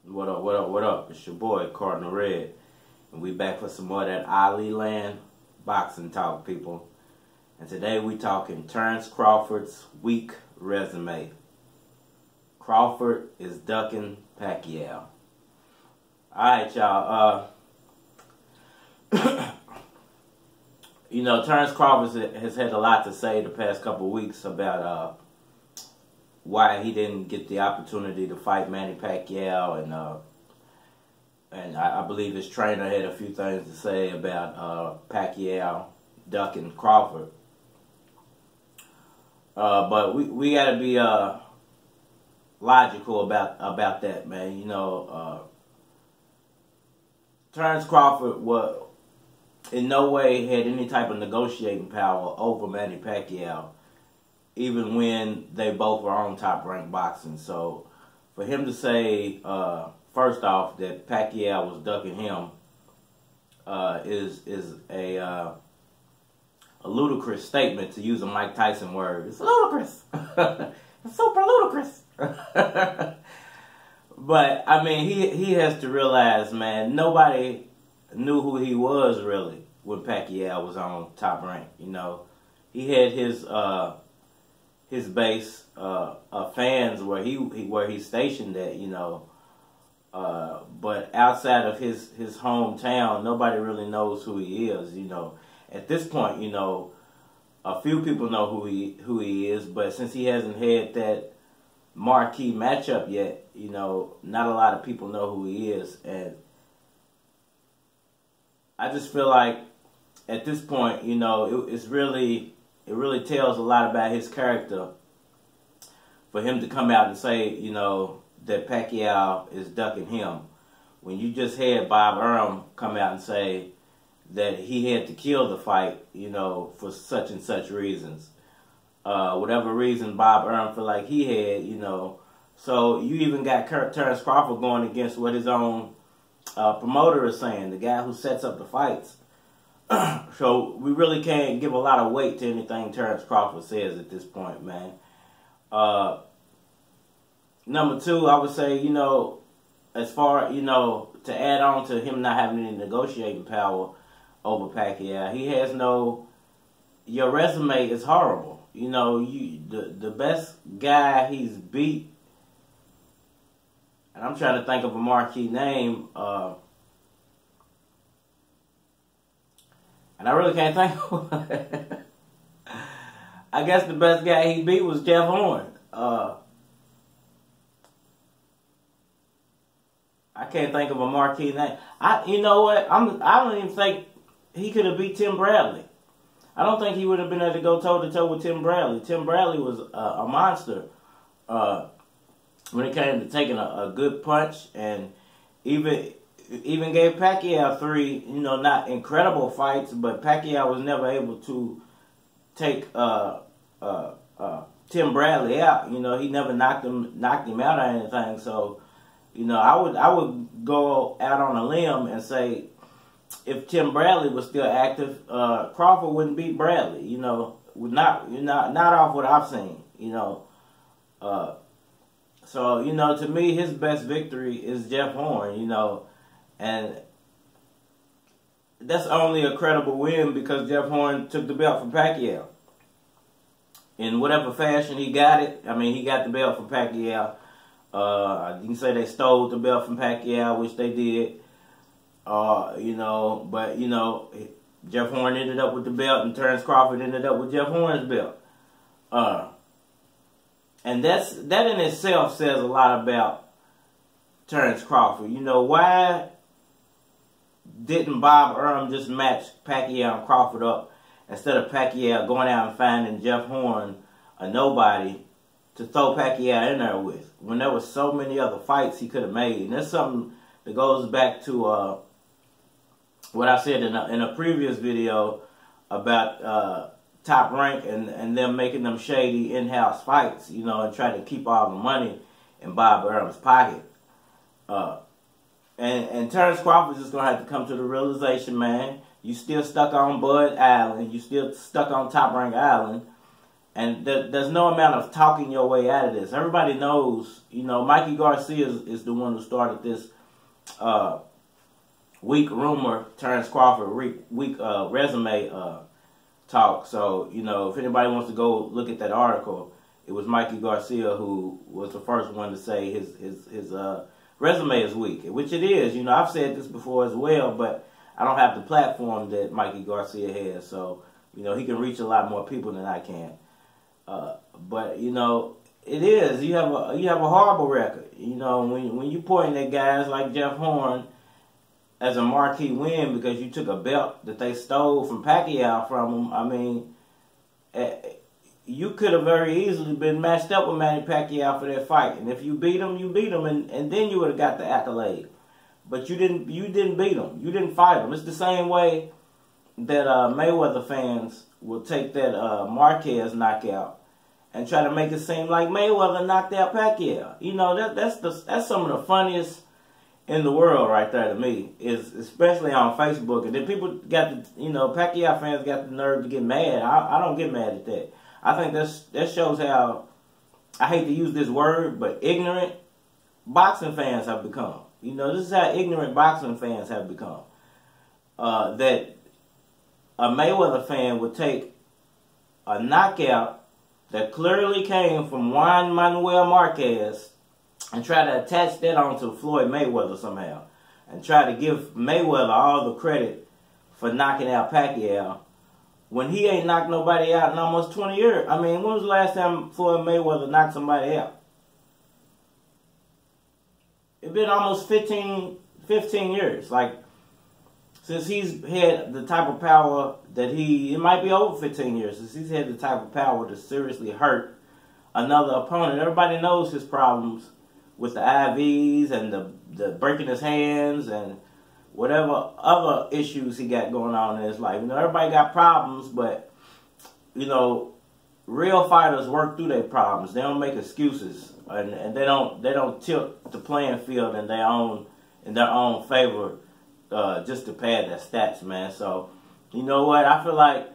What up, what up, what up? It's your boy, Cardinal Red. And we back for some more of that Ali Land boxing talk, people. And today we talking Terence Crawford's weak resume. Crawford is ducking Pacquiao. Alright, y'all. You know, Terence Crawford has had a lot to say the past couple weeks about why he didn't get the opportunity to fight Manny Pacquiao, and I believe his trainer had a few things to say about Pacquiao ducking Crawford. But we got to be logical about that, man. You know, Terence Crawford in no way had any type of negotiating power over Manny Pacquiao, even when they both were on Top Rank Boxing. So for him to say, first off, that Pacquiao was ducking him is a ludicrous statement, to use a Mike Tyson word. It's ludicrous. It's super ludicrous. But, I mean, he has to realize, man, nobody knew who he was, really, when Pacquiao was on Top Rank. You know, he had his base of fans where he's stationed at, you know. But outside of his hometown, nobody really knows who he is, you know. At this point, you know, a few people know who he is, but since he hasn't had that marquee matchup yet, you know, not a lot of people know who he is. And I just feel like at this point, you know, it really tells a lot about his character for him to come out and say, you know, that Pacquiao is ducking him, when you just had Bob Arum come out and say that he had to kill the fight, you know, for such and such reasons. Whatever reason Bob Arum feel like he had, you know. So you even got Terence Crawford going against what his own promoter is saying, the guy who sets up the fights. So we really can't give a lot of weight to anything Terence Crawford says at this point, man. Number two, I would say, you know, as far, you know, to add on to him not having any negotiating power over Pacquiao, he has no, your resume is horrible. You know, the best guy he's beat, and I'm trying to think of a marquee name, and I really can't think of one. I guess the best guy he beat was Jeff Horn. I can't think of a marquee name. You know what? I don't even think he could have beat Tim Bradley. I don't think he would have been able to go toe-to-toe with Tim Bradley. Tim Bradley was a monster when it came to taking a good punch, and even gave Pacquiao 3, you know, not incredible fights, but Pacquiao was never able to take Tim Bradley out. You know, he never knocked him out or anything. So, you know, I would go out on a limb and say, if Tim Bradley was still active, Crawford wouldn't beat Bradley. You know, not off what I've seen. You know, so you know, to me, his best victory is Jeff Horn. You know, and that's only a credible win because Jeff Horn took the belt from Pacquiao. In whatever fashion he got it, I mean, he got the belt from Pacquiao. You can say they stole the belt from Pacquiao, which they did. You know, but, you know, Jeff Horn ended up with the belt and Terence Crawford ended up with Jeff Horn's belt. And that in itself says a lot about Terence Crawford. You know, why didn't Bob Arum just match Pacquiao and Crawford up instead of Pacquiao going out and finding Jeff Horn, a nobody, to throw Pacquiao in there with, when there were so many other fights he could have made? And that's something that goes back to what I said in a previous video about Top Rank and them making them shady in-house fights, you know, and trying to keep all the money in Bob Arum's pocket. And Terence Crawford is just going to have to come to the realization, man, you still stuck on Bud Island, you still stuck on Top Rank Island, And there's no amount of talking your way out of this. Everybody knows, you know, Mikey Garcia is the one who started this weak rumor, Terence Crawford weak resume talk. So, you know, if anybody wants to go look at that article, it was Mikey Garcia who was the first one to say his resume is weak, which it is. You know, I've said this before as well, but I don't have the platform that Mikey Garcia has. So, you know, he can reach a lot more people than I can. But you know, it is. You have a horrible record. You know, when you point at guys like Jeff Horn as a marquee win because you took a belt that they stole from Pacquiao from him. I mean, you could have very easily been matched up with Manny Pacquiao for that fight, and if you beat him, and then you would have got the accolade. But you didn't beat him. You didn't fight him. It's the same way that Mayweather fans will take that Marquez knockout and try to make it seem like Mayweather knocked out Pacquiao. You know, that's some of the funniest in the world right there to me, is especially on Facebook. And then people got the, you know, Pacquiao fans got the nerve to get mad. I don't get mad at that. I think that shows how, I hate to use this word, but ignorant boxing fans have become. You know, this is how ignorant boxing fans have become. That a Mayweather fan would take a knockout that clearly came from Juan Manuel Marquez and try to attach that onto Floyd Mayweather somehow, and try to give Mayweather all the credit for knocking out Pacquiao when he ain't knocked nobody out in almost 20 years. I mean, when was the last time Floyd Mayweather knocked somebody out? It's been almost 15 years. Like, since he's had the type of power that it might be over 15 years, since he's had the type of power to seriously hurt another opponent. Everybody knows his problems with the IVs and the breaking his hands and whatever other issues he got going on in his life. You know, everybody got problems, but, you know, real fighters work through their problems. They don't make excuses, and they don't tilt the playing field in their own favor just to pad their stats, man. So, you know what? I feel like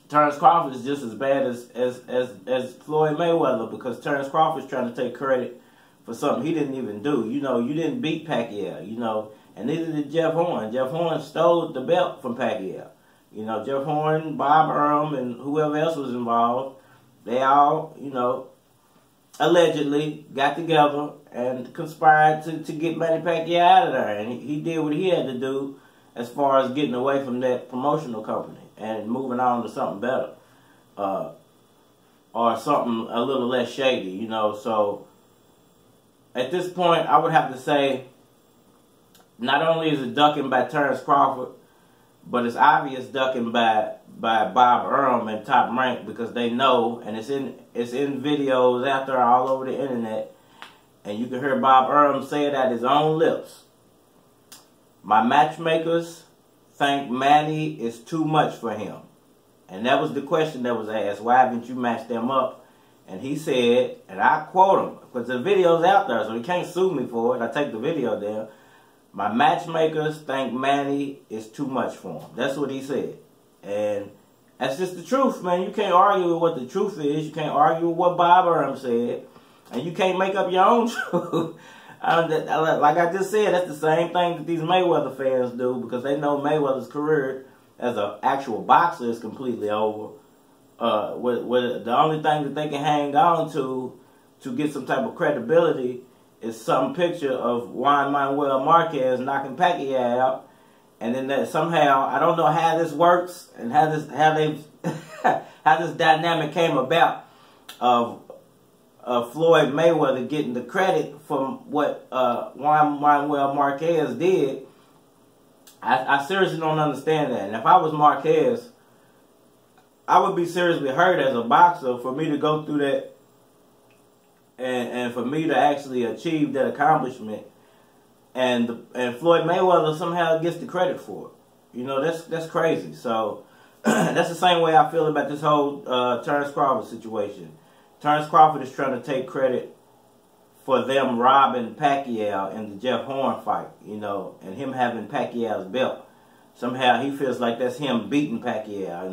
Terence Crawford is just as bad as Floyd Mayweather, because Terence Crawford's trying to take credit for something he didn't even do. You know, you didn't beat Pacquiao, you know, and neither did Jeff Horn. Jeff Horn stole the belt from Pacquiao. You know, Jeff Horn, Bob Arum, and whoever else was involved, they all, you know, allegedly got together and conspired to get Manny Pacquiao out of there. And he did what he had to do as far as getting away from that promotional company and moving on to something better. Or something a little less shady, you know. So, at this point, I would have to say, not only is it ducking by Terence Crawford, but it's obvious ducking by Bob Arum and Top Rank, because they know, and it's in videos out there all over the internet, and you can hear Bob Arum say it at his own lips. My matchmakers think Manny is too much for him. And that was the question that was asked. Why haven't you matched them up? And he said, and I quote him, because the video's out there, so he can't sue me for it. I take the video down. My matchmakers think Manny is too much for him. That's what he said. And that's just the truth, man. You can't argue with what the truth is. You can't argue with what Bob Arum said. And you can't make up your own truth. Like I just said, that's the same thing that these Mayweather fans do, because they know Mayweather's career as an actual boxer is completely over. The only thing that they can hang on to get some type of credibility is some picture of Juan Manuel Marquez knocking Pacquiao out, and then that somehow, I don't know how this works and how this dynamic came about of Floyd Mayweather getting the credit from what Juan Manuel Marquez did. I seriously don't understand that. And if I was Marquez, I would be seriously hurt as a boxer for me to go through that and for me to actually achieve that accomplishment. And Floyd Mayweather somehow gets the credit for it. You know, that's crazy. So that's the same way I feel about this whole Terence Crawford situation. Terence Crawford is trying to take credit for them robbing Pacquiao in the Jeff Horn fight, you know, and him having Pacquiao's belt. Somehow he feels like that's him beating Pacquiao,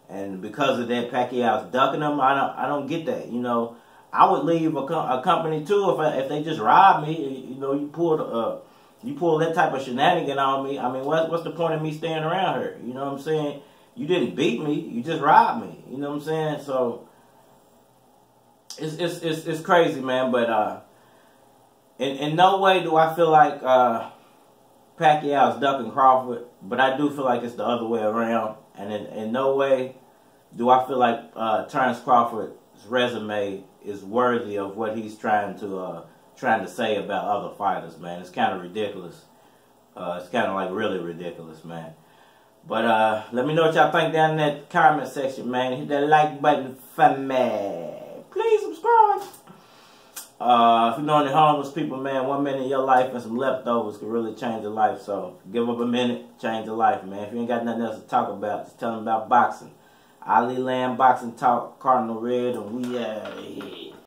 And because of that, Pacquiao's ducking him. I don't get that. You know, I would leave a company too if they just robbed me. You know, you pull that type of shenanigan on me. I mean, what's the point of me staying around here? You know what I'm saying? You didn't beat me. You just robbed me. You know what I'm saying? So it's crazy, man. But in no way do I feel like Pacquiao is ducking Crawford, but I do feel like it's the other way around. And in no way do I feel like Terence Crawford's resume is worthy of what he's trying to say about other fighters, man. It's kind of ridiculous. It's kind of like really ridiculous, man. But let me know what y'all think down in that comment section, man. Hit that like button for me. Please subscribe. If you know any homeless people, man, 1 minute in your life and some leftovers could really change your life. So give up a minute, change your life, man. If you ain't got nothing else to talk about, just tell them about boxing. Ali Land Boxing Talk, Cardinal Red, and we out of here.